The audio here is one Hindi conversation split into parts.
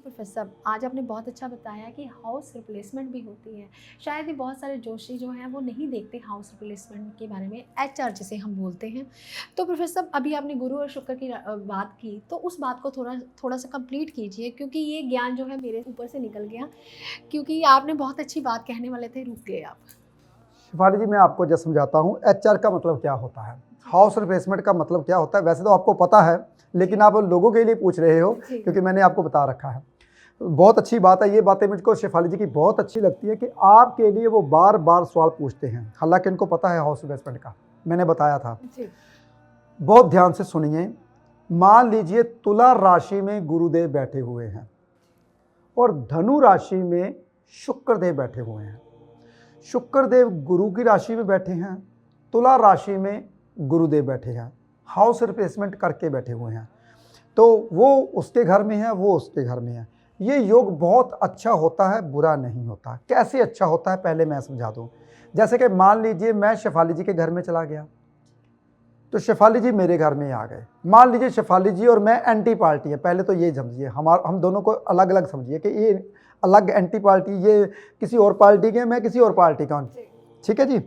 प्रोफेसर साहब, आज आपने बहुत अच्छा बताया कि हाउस रिप्लेसमेंट भी होती है। शायद ही बहुत सारे जोशी जो हैं वो नहीं देखते हाउस रिप्लेसमेंट के बारे में, एचआर जिसे हम बोलते हैं। तो प्रोफेसर साहब, अभी आपने गुरु और शुक्र की बात की, तो उस बात को थोड़ा थोड़ा सा कंप्लीट कीजिए, क्योंकि ये ज्ञान जो है मेरे ऊपर से निकल गया, क्योंकि आपने बहुत अच्छी बात कहने वाले थे, रुक गए आप। शिफाली जी, मैं आपको जस्ट समझाता हूँ एचआर का मतलब क्या होता है, हाउस रिप्लेसमेंट का मतलब क्या होता है। वैसे तो आपको पता है, लेकिन आप लोगों के लिए पूछ रहे हो क्योंकि मैंने आपको बता रखा है। बहुत अच्छी बात है, ये बातें मुझको शिफाली जी की बहुत अच्छी लगती है कि आपके लिए वो बार बार सवाल पूछते हैं, हालांकि इनको पता है हाउस रिप्लेसमेंट का, मैंने बताया था। बहुत ध्यान से सुनिए। मान लीजिए तुला राशि में गुरुदेव बैठे हुए हैं और धनु राशि में शुक्रदेव बैठे हुए हैं। शुक्रदेव गुरु की राशि में बैठे हैं, तुला राशि में गुरुदेव बैठे हैं, हाउस रिप्लेसमेंट करके बैठे हुए हैं। तो वो उसके घर में है, वो उसके घर में है। ये योग बहुत अच्छा होता है, बुरा नहीं होता। कैसे अच्छा होता है पहले मैं समझा दूं। जैसे कि मान लीजिए मैं शेफाली जी के घर में चला गया, तो शेफाली जी मेरे घर में आ गए। मान लीजिए शेफाली जी और मैं एंटी पार्टी है, पहले तो ये समझिए, हम दोनों को अलग अलग समझिए कि ये अलग एंटी पार्टी, ये किसी और पार्टी के, मैं किसी और पार्टी का हूँ, ठीक है जी।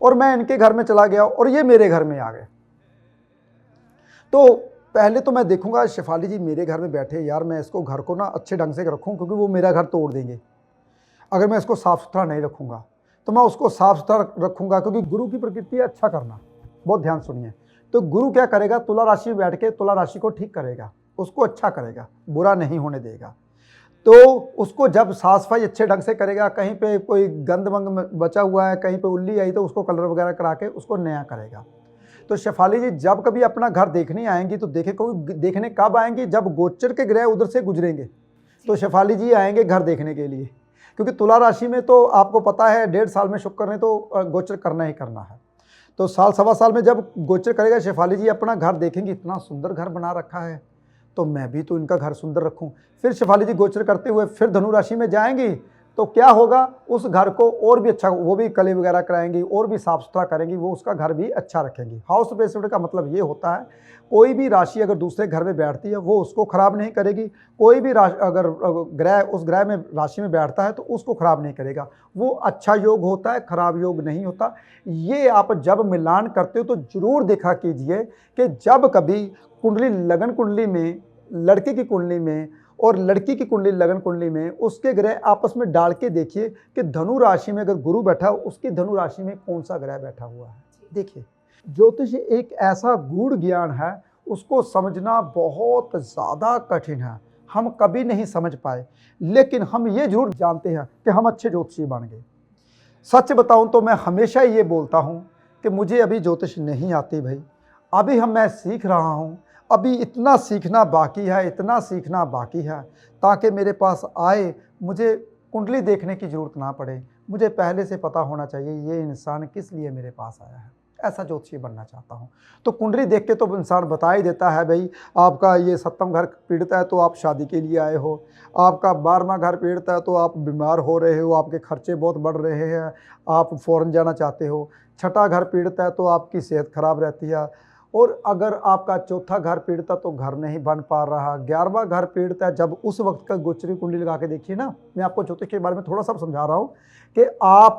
और मैं इनके घर में चला गया और ये मेरे घर में आ गए। तो पहले तो मैं देखूंगा शेफाली जी मेरे घर में बैठे, यार मैं इसको घर को ना अच्छे ढंग से रखूं, क्योंकि वो मेरा घर तोड़ देंगे अगर मैं इसको साफ सुथरा नहीं रखूंगा। तो मैं उसको साफ सुथरा रखूंगा, क्योंकि गुरु की प्रकृति है अच्छा करना। बहुत ध्यान सुनिए। तो गुरु क्या करेगा, तुला राशि में बैठ के तुला राशि को ठीक करेगा, उसको अच्छा करेगा, बुरा नहीं होने देगा। तो उसको जब साफ सफाई अच्छे ढंग से करेगा, कहीं पे कोई गंद वंग बचा हुआ है, कहीं पे उल्ली आई तो उसको कलर वगैरह करा के उसको नया करेगा। तो शेफाली जी जब कभी अपना घर देखने आएंगी तो देखने कब आएंगी, जब गोचर के ग्रह उधर से गुजरेंगे तो शेफाली जी आएंगे घर देखने के लिए। क्योंकि तुला राशि में तो आपको पता है 1.5 साल में शुक्र ने तो गोचर करना ही करना है। तो साल सवा साल में जब गोचर करेगा, शेफाली जी अपना घर देखेंगी, इतना सुंदर घर बना रखा है, तो मैं भी तो इनका घर सुंदर रखूं। फिर शेफाली जी गोचर करते हुए फिर धनु राशि में जाएंगी, तो क्या होगा, उस घर को और भी अच्छा, वो भी कले वगैरह कराएंगी और भी साफ सुथरा करेंगी, वो उसका घर भी अच्छा रखेंगी। हाउस रिप्लेसमेंट का मतलब ये होता है, कोई भी राशि अगर दूसरे घर में बैठती है वो उसको खराब नहीं करेगी। कोई भी राशि अगर ग्रह उस ग्रह में राशि में बैठता है तो उसको खराब नहीं करेगा। वो अच्छा योग होता है, खराब योग नहीं होता। ये आप जब मिलान करते हो तो जरूर देखा कीजिए कि जब कभी कुंडली लगन कुंडली में, लड़के की कुंडली में और लड़की की कुंडली लगन कुंडली में, उसके ग्रह आपस में डाल के देखिए कि धनु राशि में अगर गुरु बैठा हो, उसकी धनु राशि में कौन सा ग्रह बैठा हुआ है। देखिए, ज्योतिष एक ऐसा गूढ़ ज्ञान है, उसको समझना बहुत ज़्यादा कठिन है। हम कभी नहीं समझ पाए, लेकिन हम ये जरूर जानते हैं कि हम अच्छे ज्योतिषी बन गए। सच बताऊं तो मैं हमेशा ये बोलता हूँ कि मुझे अभी ज्योतिष नहीं आती भाई, अभी मैं सीख रहा हूँ, अभी इतना सीखना बाकी है, इतना सीखना बाकी है, ताकि मेरे पास आए मुझे कुंडली देखने की ज़रूरत ना पड़े। मुझे पहले से पता होना चाहिए ये इंसान किस लिए मेरे पास आया है, ऐसा ज्योतिषी बनना चाहता हूँ। तो कुंडली देख के तो इंसान बता ही देता है, भाई आपका ये 7वां घर पीड़ित है तो आप शादी के लिए आए हो, आपका 12वां घर पीड़ित है तो आप बीमार हो रहे हो, आपके खर्चे बहुत बढ़ रहे हैं, आप फॉरेन जाना चाहते हो। 6ठा घर पीड़ित है तो आपकी सेहत खराब रहती है, और अगर आपका 4था घर पीड़ित है तो घर नहीं बन पा रहा। 11वां घर पीड़ित है, जब उस वक्त का गोचरी कुंडली लगा के देखिए ना, मैं आपको ज्योतिष के बारे में थोड़ा सा समझा रहा हूँ कि आप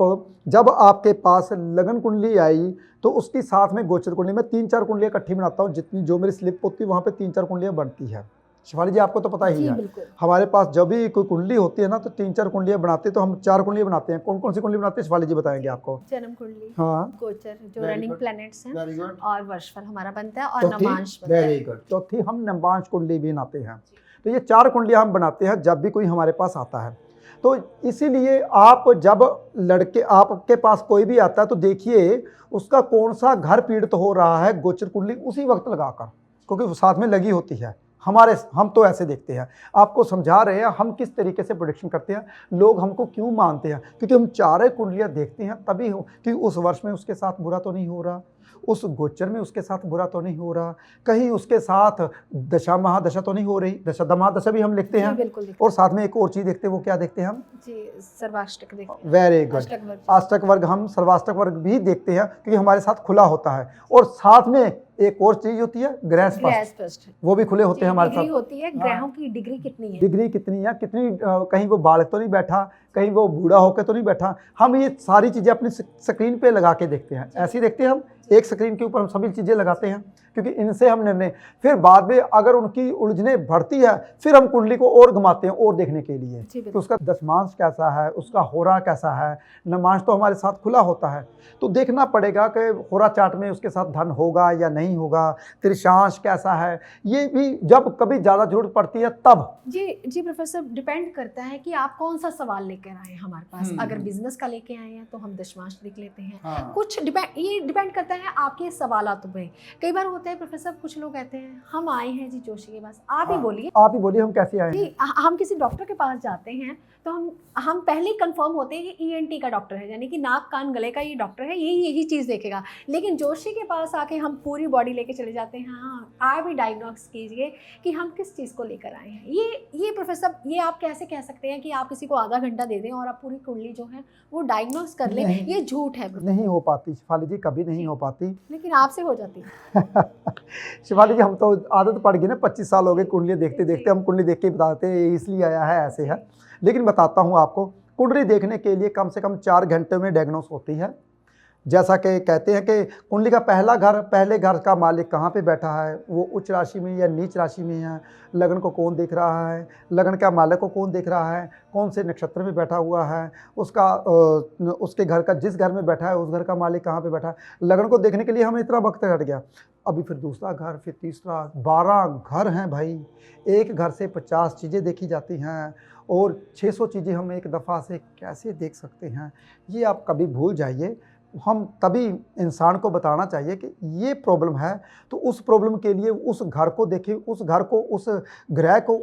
जब आपके पास लगन कुंडली आई तो उसकी साथ में गोचर कुंडली, में 3-4 कुंडलियाँ इकट्ठी बनाता हूँ, जितनी जो मेरी स्लिप होती है वहाँ पे 3-4 कुंडलियाँ बनती है। शिवाली जी आपको तो पता ही है, हमारे पास जब भी कोई कुंडली होती है ना तो 3-4 कुंडलियाँ बनाते हैं, तो हम 4 कुंडलियाँ बनाते हैं। कौन कौन सी कुंडली बनाते हैं शिवाली जी बताएंगे आपको। जन्म कुंडली, हाँ, गोचर जो रनिंग प्लैनेट्स हैं, और वर्षफल हमारा बनता है, और चौथी, नवांश बनता है। वेरी गुड, चौथी हम नवांश कुंडली भी बनाते हैं। तो ये 4 कुंडलियाँ हम बनाते हैं जब भी कोई हमारे पास आता है। तो इसीलिए आप जब लड़के आपके पास कोई भी आता है तो देखिए उसका कौन सा घर पीड़ित हो रहा है, गोचर कुंडली उसी वक्त लगाकर, क्योंकि वो साथ में लगी होती है। हम तो ऐसे देखते हैं, आपको समझा रहे हैं हम किस तरीके से प्रोडिक्शन करते हैं। लोग हमको क्यों मानते हैं, क्योंकि हम 4 कुंडलियाँ देखते हैं तभी कि उस वर्ष में उसके साथ बुरा तो नहीं हो रहा, उस गोचर में उसके साथ बुरा तो नहीं हो रहा, कहीं उसके साथ दशा महादशा तो नहीं हो रही। दशा महादशा भी हम लिखते जी हैं, बिल्कुल देखते और साथ में एक और चीज़ देखते हैं, वो क्या देखते हैं हम? जी सर्वाष्टक देखते हैं, वेरी गुड, अष्टक वर्ग। अष्टक वर्ग, हम सर्वाष्टक वर्ग भी देखते हैं क्योंकि हमारे साथ खुला होता है। और साथ में एक और चीज होती है ग्रह स्पष्ट, ग्रह स्पष्ट वो भी खुले होते हैं हमारे डिग्री साथ। होती है, ग्रहों की डिग्री कितनी है, डिग्री कितनी है, कितनी कहीं वो बालक तो नहीं बैठा, कहीं वो बूढ़ा होकर तो नहीं बैठा। हम ये सारी चीज़ें अपनी स्क्रीन पे लगा के देखते हैं, ऐसे ही देखते हैं हम, एक स्क्रीन के ऊपर हम सभी चीज़ें लगाते हैं क्योंकि इनसे हम निर्णय, फिर बाद में अगर उनकी उलझने बढ़ती है फिर हम कुंडली को और घुमाते हैं और देखने के लिए कि उसका दशमांश कैसा है, उसका होरा कैसा है। नमांश तो हमारे साथ खुला होता है, तो देखना पड़ेगा कि होरा चार्ट में उसके साथ धन होगा या नहीं होगा, त्रिशांश कैसा है, ये भी जब कभी ज़्यादा जरूरत पड़ती है तब। जी प्रोफेसर, डिपेंड करता है कि आप कौन सा सवाल लेकर आए हैं हमारे पास। अगर बिजनेस का लेके आए हैं तो हम दशमांश लिख लेते हैं। हाँ। कुछ ये डिपेंड करता है आपके सवालात पे। कई बार होता है प्रोफेसर, कुछ लोग कहते हैं हम आए हैं जी जोशी के पास, आप ही बोलिए, आप ही बोलिए हम कैसे आए हैं। जी हम किसी डॉक्टर के पास जाते हैं तो हम पहले ही कंफर्म होते हैं कि ईएनटी का डॉक्टर है, यानी कि नाक कान गले का ये डॉक्टर है, यही चीज़ देखेगा। लेकिन जोशी के पास आके हम पूरी बॉडी लेके चले जाते हैं, हाँ आप भी डायग्नोस कीजिए कि हम किस चीज़ को लेकर आए हैं। ये प्रोफेसर, ये आप कैसे कह सकते हैं कि आप किसी को आधा घंटा दे दें और आप पूरी कुंडली जो है वो डायग्नोस कर लें? ये झूठ है प्रोफेसर। नहीं हो पाती शिफाली जी, कभी नहीं हो पाती। लेकिन आपसे हो जाती है। शिफाली जी, हम तो आदत पड़ गई ना, 25 साल हो गए कुंडली देखते देखते, हम कुंडली देख के बताते हैं ये इसलिए आया है, ऐसे है। लेकिन बताता हूँ आपको, कुंडली देखने के लिए कम से कम 4 घंटे में डायग्नोस होती है। जैसा कि कहते हैं कि कुंडली का पहला घर, पहले घर का मालिक कहाँ पे बैठा है, वो उच्च राशि में या नीच राशि में है, लगन को कौन देख रहा है, लगन का मालिक को कौन देख रहा है, कौन से नक्षत्र में बैठा हुआ है, उसके घर का, जिस घर में बैठा है उस घर का मालिक कहाँ पे बैठा है। लगन को देखने के लिए हमें इतना वक्त कट गया, अभी फिर दूसरा घर, फिर तीसरा, 12 घर हैं भाई। एक घर से 50 चीज़ें देखी जाती हैं और 600 चीज़ें हम एक दफ़ा से कैसे देख सकते हैं, ये आप कभी भूल जाइए। हम तभी इंसान को बताना चाहिए कि ये प्रॉब्लम है, तो उस प्रॉब्लम के लिए उस घर को देखिए, उस घर को, उस ग्रह को,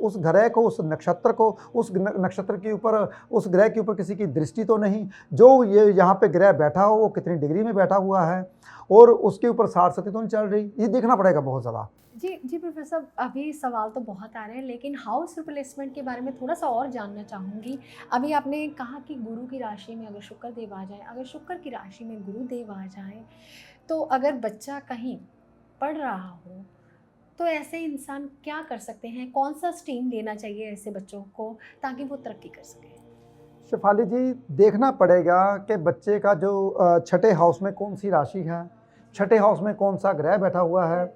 उस नक्षत्र को, उस नक्षत्र के ऊपर, उस ग्रह के ऊपर किसी की दृष्टि तो नहीं, जो ये यहाँ पे ग्रह बैठा हो वो कितनी डिग्री में बैठा हुआ है और उसके ऊपर साढ़ सती तो नहीं चल रही, ये देखना पड़ेगा बहुत ज़्यादा। जी प्रोफेसर, अभी सवाल तो बहुत आ रहे हैं, लेकिन हाउस रिप्लेसमेंट के बारे में थोड़ा सा और जानना चाहूँगी। अभी आपने कहा कि गुरु की राशि में अगर शुक्र देव आ जाए, अगर शुक्र की राशि में गुरु देव आ जाए, तो अगर बच्चा कहीं पढ़ रहा हो तो ऐसे इंसान क्या कर सकते हैं? कौन सा स्ट्रीम लेना चाहिए ऐसे बच्चों को ताकि वो तरक्की कर सके? शिफाली जी, देखना पड़ेगा कि बच्चे का जो छठे हाउस में कौन सी राशि है, छठे हाउस में कौन सा ग्रह बैठा हुआ है,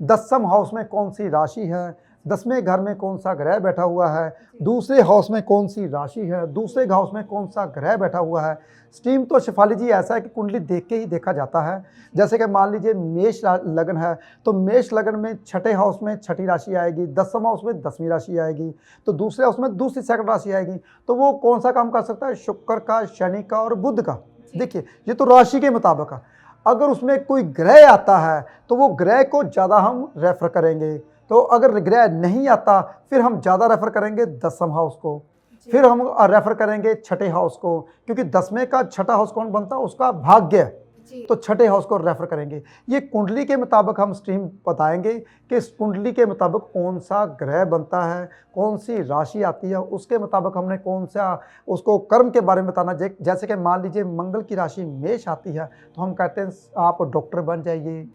10वें हाउस में कौन सी राशि है, 10वें घर में कौन सा ग्रह बैठा हुआ है, दूसरे हाउस में कौन सी राशि है, दूसरे हाउस में कौन सा ग्रह बैठा हुआ है। स्ट्रीम तो शिफाली जी ऐसा है कि कुंडली देख के ही देखा जाता है। जैसे कि मान लीजिए मेष लगन है, तो मेष लगन में छठे हाउस में छठी राशि आएगी, 10वें हाउस में 10वीं राशि आएगी, तो दूसरे हाउस में दूसरी सेकंड राशि आएगी। तो वो कौन सा काम कर सकता है? शुक्र का, शनि का और बुध का। देखिए, ये तो राशि के मुताबिक है। अगर उसमें कोई ग्रह आता है तो वो ग्रह को ज़्यादा हम रेफ़र करेंगे, तो अगर ग्रह नहीं आता फिर हम ज़्यादा रेफ़र करेंगे 10वें हाउस को, फिर हम रेफ़र करेंगे छठे हाउस को, क्योंकि 10वें का छठा हाउस कौन बनता है? उसका भाग्य, तो छठे हाउस को रेफ़र करेंगे। ये कुंडली के मुताबिक हम स्ट्रीम बताएंगे कि इस कुंडली के मुताबिक कौन सा ग्रह बनता है, कौन सी राशि आती है, उसके मुताबिक हमने कौन सा उसको कर्म के बारे में बताना। जैसे कि मान लीजिए मंगल की राशि मेष आती है तो हम कहते हैं आप डॉक्टर बन जाइए,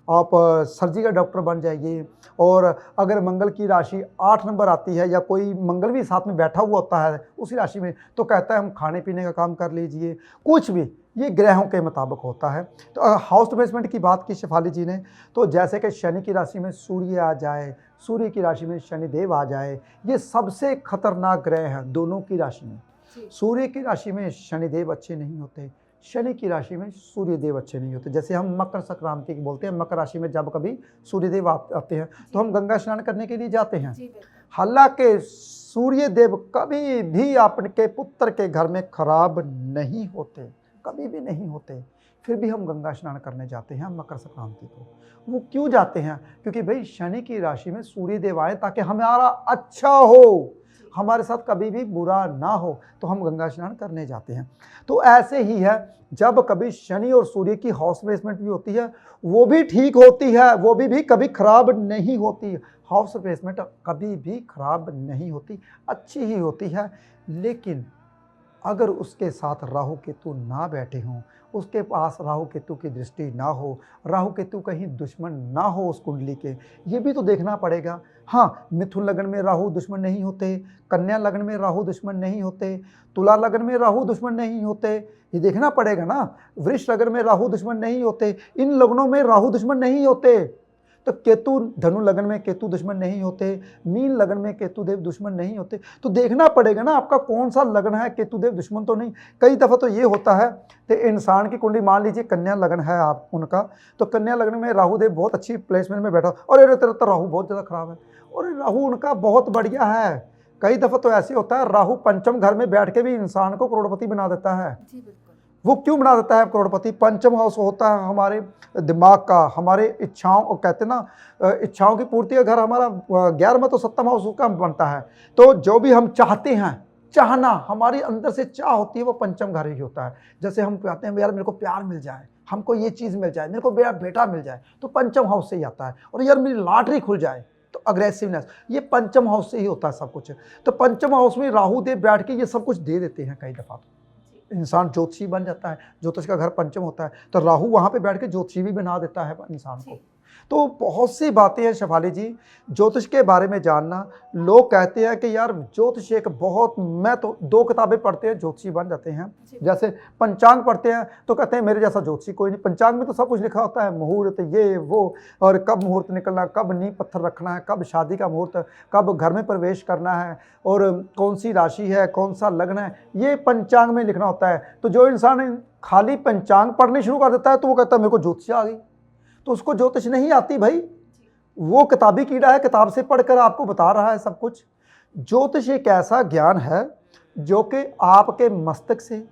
आप सर्जरी का डॉक्टर बन जाइए। और अगर मंगल की राशि 8 नंबर आती है या कोई मंगल भी साथ में बैठा हुआ होता है उसी राशि में, तो कहता है हम खाने पीने का काम कर लीजिए, कुछ भी, ये ग्रहों के मुताबिक होता है। तो हाउस रिप्लेसमेंट की बात की शिफाली जी ने, तो जैसे कि शनि की राशि में सूर्य आ जाए, सूर्य की राशि में शनिदेव आ जाए, ये सबसे खतरनाक ग्रह हैं दोनों की राशि में। सूर्य की राशि में शनिदेव अच्छे नहीं होते, शनि की राशि में सूर्यदेव अच्छे नहीं होते। जैसे हम मकर संक्रांति की बोलते हैं, मकर राशि में जब कभी सूर्यदेव आते हैं तो हम गंगा स्नान करने के लिए जाते हैं। हालांकि सूर्यदेव कभी भी आपके पुत्र के घर में खराब नहीं होते, कभी भी नहीं होते, फिर भी हम गंगा स्नान करने जाते हैं मकर संक्रांति को। वो क्यों जाते हैं? क्योंकि भाई शनि की राशि में सूर्यदेव आए ताकि हमारा अच्छा हो, हमारे साथ कभी भी बुरा ना हो तो हम गंगा स्नान करने जाते हैं। तो ऐसे ही है, जब कभी शनि और सूर्य की हाउस प्लेसमेंट भी होती है वो भी ठीक होती है, वो भी कभी खराब नहीं होती। हाउस प्लेसमेंट कभी भी खराब नहीं होती, अच्छी ही होती है। लेकिन अगर उसके साथ राहु केतु ना बैठे हों, उसके पास राहु केतु की दृष्टि ना हो, राहु केतु कहीं दुश्मन ना हो उस कुंडली के, ये भी तो देखना पड़ेगा। हाँ, मिथुन लगन में राहु दुश्मन नहीं होते, कन्या लगन में राहु दुश्मन नहीं होते, तुला लगन में राहु दुश्मन नहीं होते, ये देखना पड़ेगा ना। वृष लगन में राहु दुश्मन नहीं होते, इन लगनों में राहु दुश्मन नहीं होते। तो केतु धनु लगन में केतु दुश्मन नहीं होते, मीन लगन में केतु देव दुश्मन नहीं होते। तो देखना पड़ेगा ना आपका कौन सा लगन है, केतु देव दुश्मन तो नहीं। कई दफ़ा तो ये होता है कि इंसान की कुंडली, मान लीजिए कन्या लगन है आप उनका, तो कन्या लगन में राहु देव बहुत अच्छी प्लेसमेंट में बैठा, और अरे तेरा तो राहु बहुत ज़्यादा खराब है, और राहु उनका बहुत बढ़िया है। कई दफ़ा तो ऐसे होता है राहु पंचम घर में बैठ के भी इंसान को करोड़पति बना देता है। जी बिल्कुल। वो क्यों बना देता है करोड़पति? पंचम हाउस होता है हमारे दिमाग का, हमारे इच्छाओं, और कहते हैं ना इच्छाओं की पूर्ति का घर हमारा 11वां तो 7वां हाउस उसका बनता है। तो जो भी हम चाहते हैं, चाहना हमारी अंदर से चाह होती है, वो पंचम घर ही होता है। जैसे हम कहते हैं यार मेरे को प्यार मिल जाए, हमको ये चीज़ मिल जाए, मेरे को मेरा बेटा मिल जाए, तो पंचम हाउस से ही आता है। और यार मेरी लॉटरी खुल जाए, तो अग्रेसिवनेस, ये पंचम हाउस से ही होता है सब कुछ। तो पंचम हाउस में राहु देव बैठ के ये सब कुछ दे देते हैं। कई दफ़ा इंसान ज्योतिषी बन जाता है, ज्योतिष का घर पंचम होता है, तो राहु वहाँ पे बैठ के ज्योतिषी भी बना देता है इंसान को। तो बहुत सी बातें हैं शेफाली जी ज्योतिष के बारे में जानना। लोग कहते हैं कि यार ज्योतिष एक बहुत, मैं तो 2 किताबें पढ़ते हैं ज्योतिषी बन जाते हैं। जैसे पंचांग पढ़ते हैं तो कहते हैं मेरे जैसा ज्योतिषी कोई नहीं। पंचांग में तो सब कुछ लिखा होता है, मुहूर्त ये वो, और कब मुहूर्त निकलना, कब नींव पत्थर रखना है, कब शादी का मुहूर्त, कब घर में प्रवेश करना है, और कौन सी राशि है, कौन सा लग्न है, ये पंचांग में लिखना होता है। तो जो इंसान खाली पंचांग पढ़ने शुरू कर देता है तो वो कहता है मेरे को ज्योतिष आ गई, तो उसको ज्योतिष नहीं आती भाई। वो किताबी कीड़ा है, किताब से पढ़कर आपको बता रहा है सब कुछ। ज्योतिष एक ऐसा ज्ञान है जो कि आपके मस्तक से,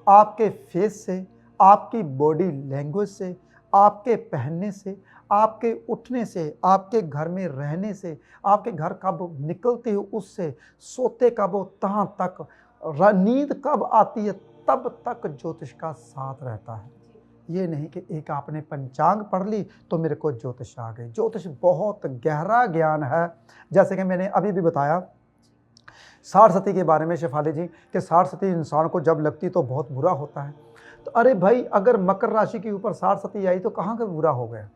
आपके फेस से, आपकी बॉडी लैंग्वेज से, आपके पहनने से, आपके उठने से, आपके घर में रहने से, आपके घर कब निकलते हो उससे, सोते कब हो तहाँ तक, नींद कब आती है तब तक ज्योतिष का साथ रहता है। ये नहीं कि एक आपने पंचांग पढ़ ली तो मेरे को ज्योतिष आ गई। ज्योतिष बहुत गहरा ज्ञान है। जैसे कि मैंने अभी भी बताया साढ़ सती के बारे में शेफाली जी, कि साढ़ सती इंसान को जब लगती तो बहुत बुरा होता है। तो अरे भाई, अगर मकर राशि के ऊपर साढ़ सती आई तो कहाँ का बुरा हो गया,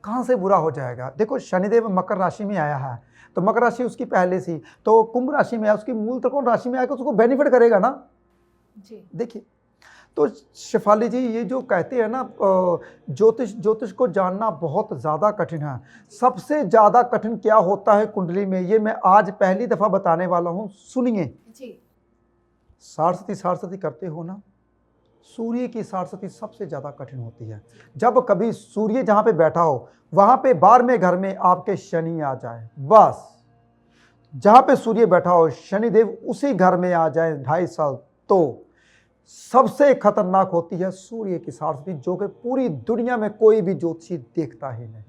कहाँ से बुरा हो जाएगा? देखो शनिदेव मकर राशि में आया है तो मकर राशि उसकी पहले से, तो कुंभ राशि में आया, उसकी मूल त्रिकोण राशि में आएगा, उसको बेनिफिट करेगा ना जी। देखिए, तो शेफाली जी ये जो कहते हैं ना ज्योतिष को जानना बहुत ज़्यादा कठिन है। सबसे ज़्यादा कठिन क्या होता है कुंडली में, ये मैं आज पहली दफ़ा बताने वाला हूँ, सुनिए जी। साढ़ सती करते हो ना, सूर्य की साढ़ सती सबसे ज़्यादा कठिन होती है। जब कभी सूर्य जहाँ पे बैठा हो वहाँ पे 12वें घर में आपके शनि आ जाए, बस जहाँ पे सूर्य बैठा हो शनिदेव उसी घर में आ जाए 2.5 साल, तो सबसे खतरनाक होती है सूर्य की साढ़ सती, जो कि पूरी दुनिया में कोई भी ज्योतिषी देखता ही नहीं।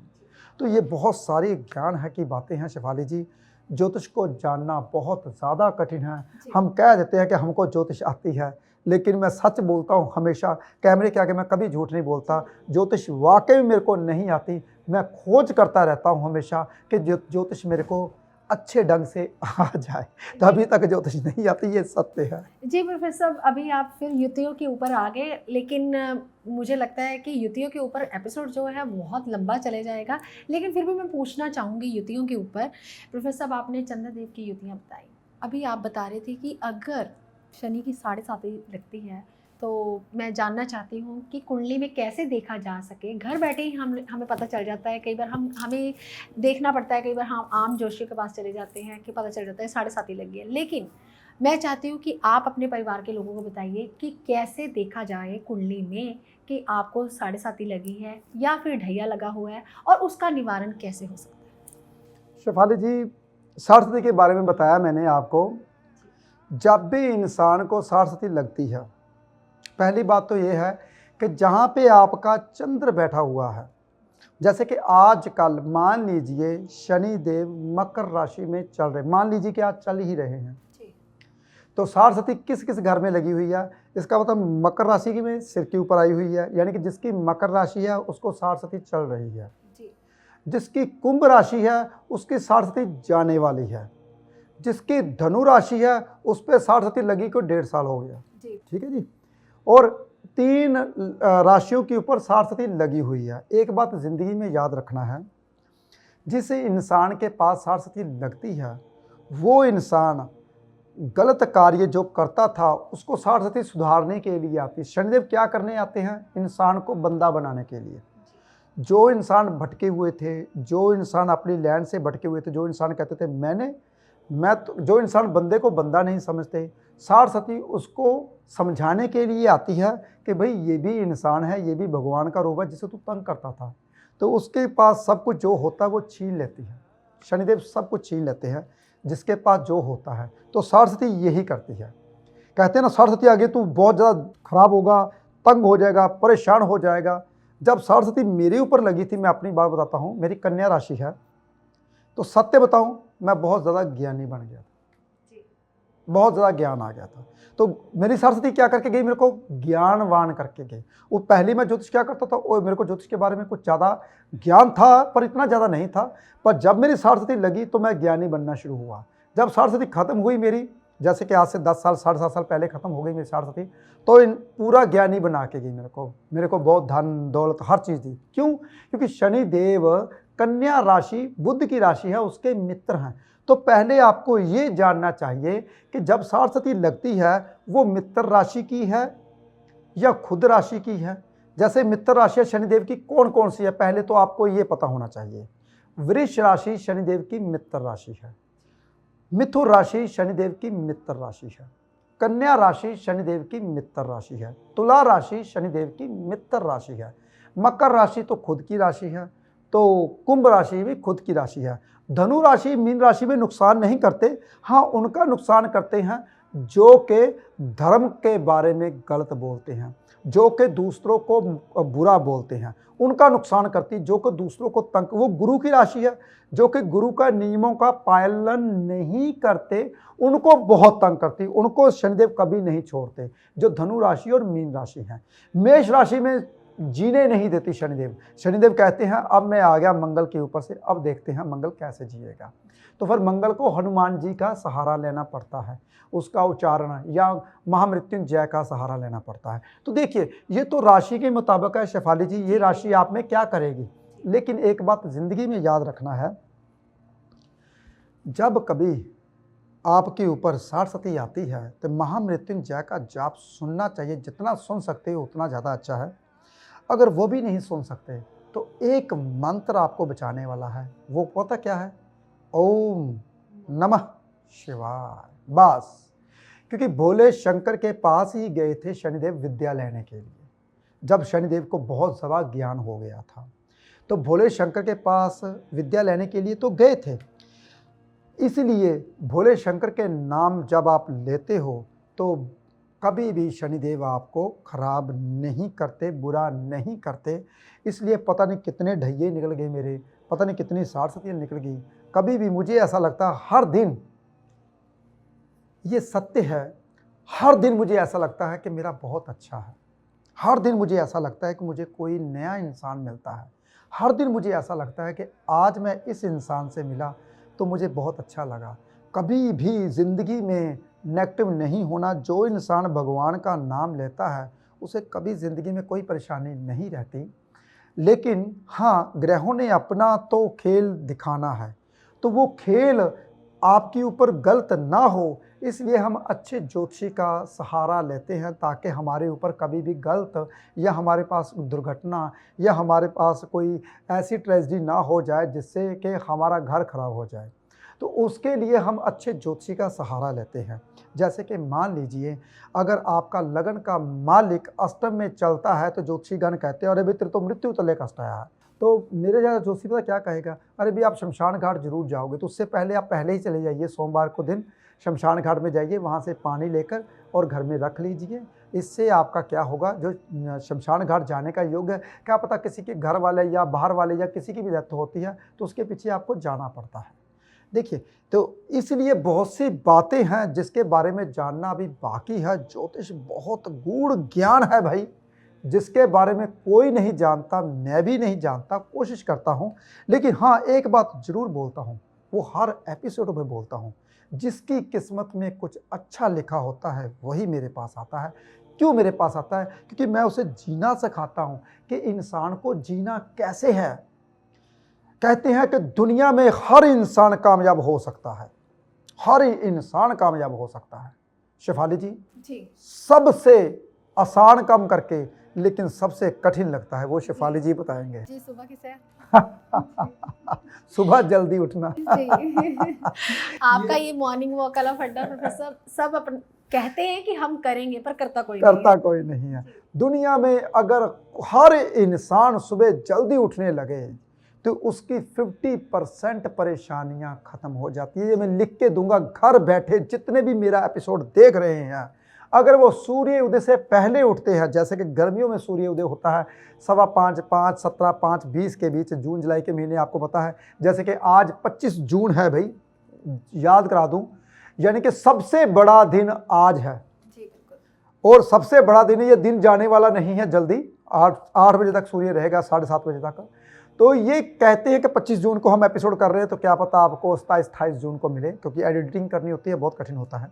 तो ये बहुत सारी ज्ञान है की बातें हैं शेफाली जी। ज्योतिष को जानना बहुत ज़्यादा कठिन है। हम कह देते हैं कि हमको ज्योतिष आती है, लेकिन मैं सच बोलता हूँ, हमेशा कैमरे के आगे मैं कभी झूठ नहीं बोलता। ज्योतिष वाकई में मेरे को नहीं आती, मैं खोज करता रहता हूँ हमेशा कि ज्योतिष मेरे को अच्छे ढंग से आ जाए, तो अभी तक ज्योतिष नहीं आती, ये सत्य है जी। प्रोफेसर अभी आप फिर युतियों के ऊपर आ गए, लेकिन मुझे लगता है कि युतियों के ऊपर एपिसोड जो है बहुत लंबा चले जाएगा, लेकिन फिर भी मैं पूछना चाहूँगी युतियों के ऊपर। प्रोफेसर आपने चंद्रदेव की युतियाँ बताई, अभी आप बता रहे थे कि अगर शनि की 7.5 लगती है तो मैं जानना चाहती हूँ कि कुंडली में कैसे देखा जा सके। घर बैठे ही हमें पता चल जाता है, कई बार हमें देखना पड़ता है, कई बार हम आम जोशियों के पास चले जाते हैं कि पता चल जाता है 7.5 लग गई है। लेकिन मैं चाहती हूँ कि आप अपने परिवार के लोगों को बताइए कि कैसे देखा जाए कुंडली में कि आपको 7.5 लगी है या फिर ढैया लगा हुआ है, और उसका निवारण कैसे हो सकता है। शेफाली जी, साढ़ सती के बारे में बताया मैंने आपको। जब भी इंसान को साढ़ सती लगती है, पहली बात तो ये है कि जहाँ पे आपका चंद्र बैठा हुआ है, जैसे कि आजकल मान लीजिए शनि देव मकर राशि में चल रहे, मान लीजिए कि आज चल ही रहे हैं, तो सारस्वती किस किस घर में लगी हुई है, इसका मतलब मकर राशि की में सिर के ऊपर आई हुई है, यानी कि जिसकी मकर राशि है उसको सारस्वती चल रही है जी। जिसकी कुंभ राशि है उसकी सारस्वती जाने वाली है, जिसकी धनु राशि है उस पर सारस्वती लगी को 1.5 साल हो गया जी। ठीक है जी। और 3 राशियों के ऊपर सारस्वती लगी हुई है। एक बात जिंदगी में याद रखना है, जिस इंसान के पास सारस्वती लगती है वो इंसान गलत कार्य जो करता था उसको सारस्वती सुधारने के लिए आती है। शनिदेव क्या करने आते हैं? इंसान को बंदा बनाने के लिए। जो इंसान भटके हुए थे, जो इंसान अपनी लैंड से भटके हुए थे, जो इंसान कहते थे मैं तो, जो इंसान बंदे को बंदा नहीं समझते, सारस्वती उसको समझाने के लिए आती है कि भाई ये भी इंसान है, ये भी भगवान का रूप है जिसे तू तंग करता था। तो उसके पास सब कुछ जो होता है वो छीन लेती है। शनिदेव सब कुछ छीन लेते हैं जिसके पास जो होता है। तो सारस्वती यही करती है। कहते हैं ना, सारस्वती आगे तू बहुत ज़्यादा खराब होगा, तंग हो जाएगा, परेशान हो जाएगा। जब सारस्वती मेरे ऊपर लगी थी, मैं अपनी बात बताता हूँ, मेरी कन्या राशि है, तो सत्य बताऊँ मैं बहुत ज़्यादा ज्ञानी बन गया था, बहुत ज़्यादा ज्ञान आ गया था। तो मेरी सरस्वती क्या करके गई? मेरे को ज्ञानवान करके गई। वो पहले मैं ज्योतिष क्या करता था, वो मेरे को ज्योतिष के बारे में कुछ ज़्यादा ज्ञान था पर इतना ज़्यादा नहीं था। पर जब मेरी सरस्वती लगी तो मैं ज्ञानी बनना शुरू हुआ। जब सरस्वती खत्म हुई मेरी, जैसे कि आज से 10 साल 7.5 साल पहले ख़त्म हो गई मेरी सरस्वती, तो इन पूरा ज्ञानी बना के गई मेरे को बहुत धन दौलत हर चीज़ दी। क्यों? क्योंकि शनिदेव कन्या राशि बुध की राशि है, उसके मित्र हैं। तो पहले आपको ये जानना चाहिए कि जब सरस्वती लगती है वो मित्र राशि की है या खुद राशि की है। जैसे मित्र राशि शनिदेव की कौन कौन सी है, पहले तो आपको ये पता होना चाहिए। वृष राशि शनिदेव की मित्र राशि है, मिथुन राशि शनिदेव की मित्र राशि है, कन्या राशि शनिदेव की मित्र राशि है, तुला राशि शनिदेव की मित्र राशि है, मकर राशि तो खुद की राशि है, तो कुंभ राशि भी खुद की राशि है। धनु राशि मीन राशि में नुकसान नहीं करते, हाँ उनका नुकसान करते हैं जो के धर्म के बारे में गलत बोलते हैं, जो के दूसरों को बुरा बोलते हैं, उनका नुकसान करती। जो कि दूसरों को तंग, वो गुरु की राशि है, जो कि गुरु का नियमों का पालन नहीं करते उनको बहुत तंग करती, उनको शनिदेव कभी नहीं छोड़ते। जो धनु राशि और मीन राशि है। मेष राशि में जीने नहीं देती शनिदेव। शनिदेव कहते हैं अब मैं आ गया मंगल के ऊपर से, अब देखते हैं मंगल कैसे जिएगा। तो फिर मंगल को हनुमान जी का सहारा लेना पड़ता है, उसका उच्चारण या महामृत्युंजय का सहारा लेना पड़ता है। तो देखिए ये तो राशि के मुताबिक है शेफाली जी, ये राशि आप में क्या करेगी। लेकिन एक बात जिंदगी में याद रखना है, जब कभी आपके ऊपर सरस्वती आती है तो महामृत्युंजय का जाप सुनना चाहिए। जितना सुन सकते हो उतना ज़्यादा अच्छा है। अगर वो भी नहीं सुन सकते तो एक मंत्र आपको बचाने वाला है, वो पता क्या है? ओम नमः शिवाय। बस, क्योंकि भोले शंकर के पास ही गए थे शनिदेव विद्या लेने के लिए, जब शनिदेव को बहुत ज़्यादा ज्ञान हो गया था। तो भोले शंकर के पास विद्या लेने के लिए तो गए थे, इसलिए भोले शंकर के नाम जब आप लेते हो तो कभी भी शनिदेव आपको खराब नहीं करते, बुरा नहीं करते। इसलिए पता नहीं कितने ढैये निकल गए मेरे, पता नहीं कितनी सरस्वतियाँ निकल गई। कभी भी मुझे ऐसा लगता है, हर दिन ये सत्य है, हर दिन मुझे ऐसा लगता है कि मेरा बहुत अच्छा है। हर दिन मुझे ऐसा लगता है कि मुझे कोई नया इंसान मिलता है। हर दिन मुझे ऐसा लगता है कि आज मैं इस इंसान से मिला तो मुझे बहुत अच्छा लगा। कभी भी ज़िंदगी में नेगेटिव नहीं होना। जो इंसान भगवान का नाम लेता है उसे कभी ज़िंदगी में कोई परेशानी नहीं रहती। लेकिन हाँ, ग्रहों ने अपना तो खेल दिखाना है, तो वो खेल आपके ऊपर गलत ना हो, इसलिए हम अच्छे ज्योतिषी का सहारा लेते हैं ताकि हमारे ऊपर कभी भी गलत या हमारे पास दुर्घटना या हमारे पास कोई ऐसी ट्रेजेडी ना हो जाए जिससे कि हमारा घर खराब हो जाए। तो उसके लिए हम अच्छे ज्योतिषी का सहारा लेते हैं। जैसे कि मान लीजिए अगर आपका लगन का मालिक अष्टम में चलता है तो ज्योतिषीगण कहते हैं अरे भाई तेरे तो मृत्यु तले कष्ट आया है। तो मेरे जगह ज्योतिषी पता क्या कहेगा, अरे भाई आप शमशान घाट जरूर जाओगे, तो उससे पहले आप पहले ही चले जाइए, सोमवार को दिन शमशान घाट में जाइए, वहाँ से पानी लेकर और घर में रख लीजिए। इससे आपका क्या होगा, जो शमशान घाट जाने का योग है, क्या पता किसी के घर वाले या बाहर वाले या किसी की भी डेथ होती है तो उसके पीछे आपको जाना पड़ता है। देखिए, तो इसलिए बहुत सी बातें हैं जिसके बारे में जानना अभी बाकी है। ज्योतिष बहुत गूढ़ ज्ञान है भाई, जिसके बारे में कोई नहीं जानता, मैं भी नहीं जानता, कोशिश करता हूँ। लेकिन हाँ, एक बात ज़रूर बोलता हूँ, वो हर एपिसोड में बोलता हूँ, जिसकी किस्मत में कुछ अच्छा लिखा होता है वही मेरे पास आता है। क्यों मेरे पास आता है? क्योंकि मैं उसे जीना सिखाता हूँ कि इंसान को जीना कैसे है। कहते हैं कि दुनिया में हर इंसान कामयाब हो सकता है, हर इंसान कामयाब हो सकता है। शेफाली जी, जी सबसे आसान काम करके लेकिन सबसे कठिन लगता है, वो शेफाली जी बताएंगे। जी, सुबह की सैर। सुबह जल्दी उठना। जी आपका ये ये मॉर्निंग वॉक वाला फंडा प्रोफेसर सब अपन कहते हैं कि हम करेंगे पर करता कोई नहीं करता है। कोई नहीं है। जी दुनिया में अगर हर इंसान सुबह जल्दी उठने लगे तो उसकी 50% परेशानियां खत्म हो जाती है। ये मैं लिख के दूंगा, घर बैठे जितने भी मेरा एपिसोड देख रहे हैं, अगर वो सूर्य उदय से पहले उठते हैं, जैसे कि गर्मियों में सूर्य उदय होता है 5:15, 5, 17, 5, 20 के बीच, जून जुलाई के महीने आपको पता है, जैसे कि आज 25 जून है भाई, याद करा दूं, यानी कि सबसे बड़ा दिन आज है। जी बिल्कुल। और सबसे बड़ा दिन है, ये दिन जाने वाला नहीं है जल्दी, 8 बजे तक सूर्य रहेगा, 7:30 बजे तक। तो ये कहते हैं कि 25 जून को हम एपिसोड कर रहे हैं, तो क्या पता आपको 27-28 जून को मिले, क्योंकि एडिटिंग करनी होती है, बहुत कठिन होता है।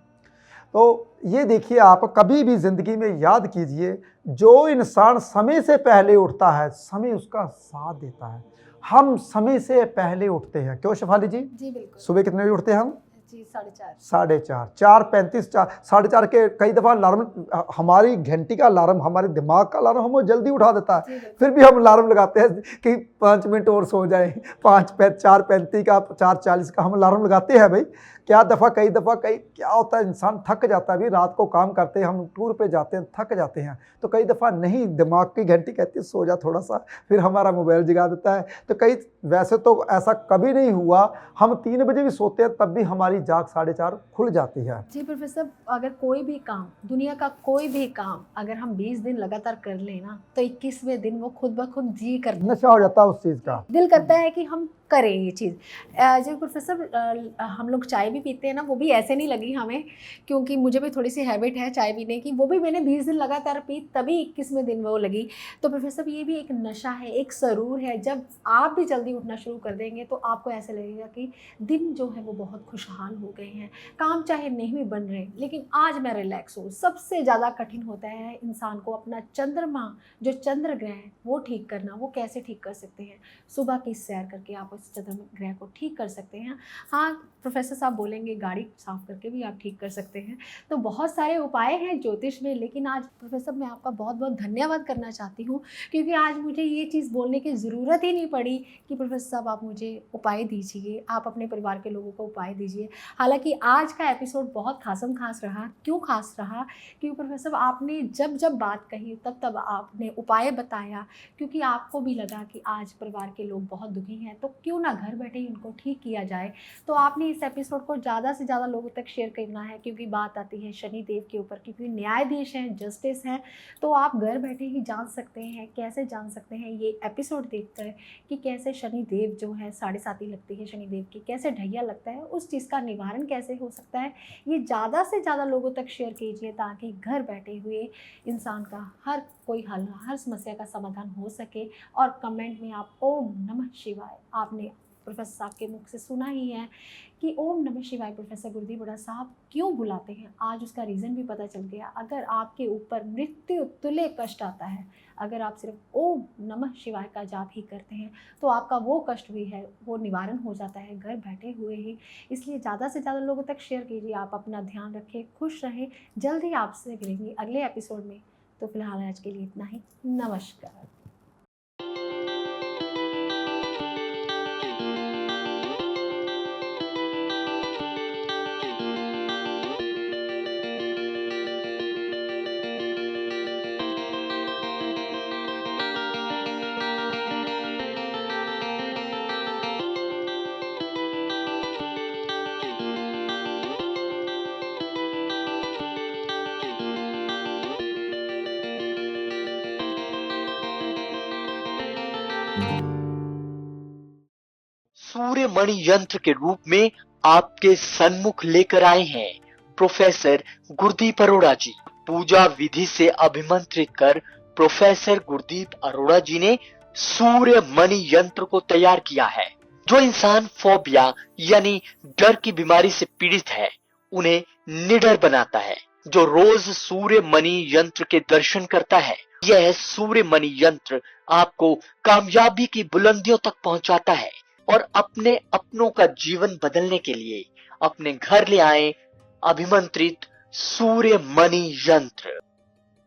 तो ये देखिए, आप कभी भी जिंदगी में याद कीजिए, जो इंसान समय से पहले उठता है समय उसका साथ देता है। हम समय से पहले उठते हैं, क्यों शेफाली जी? जी बिल्कुल। सुबह कितने बजे उठते हैं हम? जी 4:30। 4:30, 4:35, 4:30 के कई दफ़ा अलार्म, हमारी घंटी का अलार्म, हमारे दिमाग का अलार्म हमें जल्दी उठा देता है, जी बिल्कुल। फिर भी हम अलार्म लगाते हैं कि 5 मिनट और सो जाएं। 4:35 का, 4:40 का हम अलार्म लगाते हैं भाई। कई दफ़ा क्या होता है, इंसान थक जाता है, अभी रात को काम करते हैं, हम टूर पे जाते हैं, थक जाते हैं, तो कई दफ़ा नहीं, दिमाग की घंटी कहती है सो जा थोड़ा सा, फिर हमारा मोबाइल जगा देता है। तो वैसे तो ऐसा कभी नहीं हुआ, हम 3 बजे भी सोते हैं तब भी हमारी जाग 4:30 खुल जाती है। जी प्रोफेसर, अगर कोई भी काम, दुनिया का कोई भी काम अगर हम 20 दिन लगातार कर लें ना, तो 21वें दिन वो खुद ब खुद जी कर नशा हो जाता है उस चीज़ का। दिल करता है कि हम करें ये चीज़। जी प्रोफेसर, हम लोग चाय भी पीते हैं ना, वो भी ऐसे नहीं लगी हमें, क्योंकि मुझे भी थोड़ी सी हैबिट है चाय पीने की, वो भी मैंने 20 दिन लगातार पी, तभी 21वें दिन वो लगी। तो प्रोफेसर ये भी एक नशा है, एक सरूर है। जब आप भी जल्दी उठना शुरू कर देंगे तो आपको ऐसे लगेगा कि दिन जो है वो बहुत खुशहाल हो गए हैं, काम चाहे नहीं भी बन रहे लेकिन आज मैं रिलैक्स हूँ। सबसे ज़्यादा कठिन होता है इंसान को अपना चंद्रमा, जो चंद्र ग्रह है वो ठीक करना। वो कैसे ठीक कर सकते हैं? सुबह की सैर करके आप उस चंद्र ग्रह को ठीक कर सकते हैं। हाँ प्रोफेसर साहब बोलेंगे गाड़ी साफ करके भी आप ठीक कर सकते हैं। तो बहुत सारे उपाय हैं ज्योतिष में, लेकिन आज प्रोफेसर मैं आपका बहुत बहुत धन्यवाद करना चाहती हूँ, क्योंकि आज मुझे ये चीज़ बोलने की ज़रूरत ही नहीं पड़ी कि प्रोफेसर साहब आप मुझे उपाय दीजिए, आप अपने परिवार के लोगों को उपाय दीजिए। हालांकि आज का एपिसोड बहुत खासम खास रहा। क्यों खास रहा? क्योंकि प्रोफेसर साहब आपने जब जब बात कही तब तब आपने उपाय बताया, क्योंकि आपको भी लगा कि आज परिवार के लोग बहुत दुखी हैं, तो क्यों ना घर बैठे ही उनको ठीक किया जाए। तो आपने इस एपिसोड को ज़्यादा से ज़्यादा लोगों तक शेयर करना है, क्योंकि बात आती है शनि देव के ऊपर, क्योंकि न्यायाधीश हैं, जस्टिस हैं। तो आप घर बैठे ही जान सकते हैं, कैसे जान सकते हैं ये एपिसोड देखकर कि कैसे शनि देव जो है 7.5 लगती है शनि देव की, कैसे ढैया लगता है, उस चीज़ का निवारण कैसे हो सकता है। ये ज़्यादा से ज़्यादा लोगों तक शेयर कीजिए, ताकि घर बैठे हुए इंसान का हर कोई हल, हर समस्या का समाधान हो सके। और कमेंट में आप ओम नमः शिवाय, आपने प्रोफेसर साहब के मुख से सुना ही है कि ओम नमः शिवाय प्रोफेसर गुरुदेव बड़ा साहब क्यों बुलाते हैं, आज उसका रीज़न भी पता चल गया। अगर आपके ऊपर मृत्यु तुल्य कष्ट आता है, अगर आप सिर्फ ओम नमः शिवाय का जाप ही करते हैं, तो आपका वो कष्ट भी है वो निवारण हो जाता है घर बैठे हुए ही। इसलिए ज़्यादा से ज़्यादा लोगों तक शेयर कीजिए। आप अपना ध्यान रखें, खुश रहें। जल्द ही आपसे मिलेंगे अगले एपिसोड में। तो फिलहाल आज के लिए इतना ही। नमस्कार। सूर्य मणि यंत्र के रूप में आपके सन्मुख लेकर आए हैं प्रोफेसर गुरदीप अरोड़ा जी। पूजा विधि से अभिमंत्रित कर प्रोफेसर गुरदीप अरोड़ा जी ने सूर्य मणि यंत्र को तैयार किया है। जो इंसान फोबिया यानी डर की बीमारी से पीड़ित है उन्हें निडर बनाता है। जो रोज सूर्य मणि यंत्र के दर्शन करता है, यह सूर्य मणि यंत्र आपको कामयाबी की बुलंदियों तक पहुंचाता है। और अपने अपनों का जीवन बदलने के लिए अपने घर ले आए अभिमंत्रित सूर्य मणि यंत्र।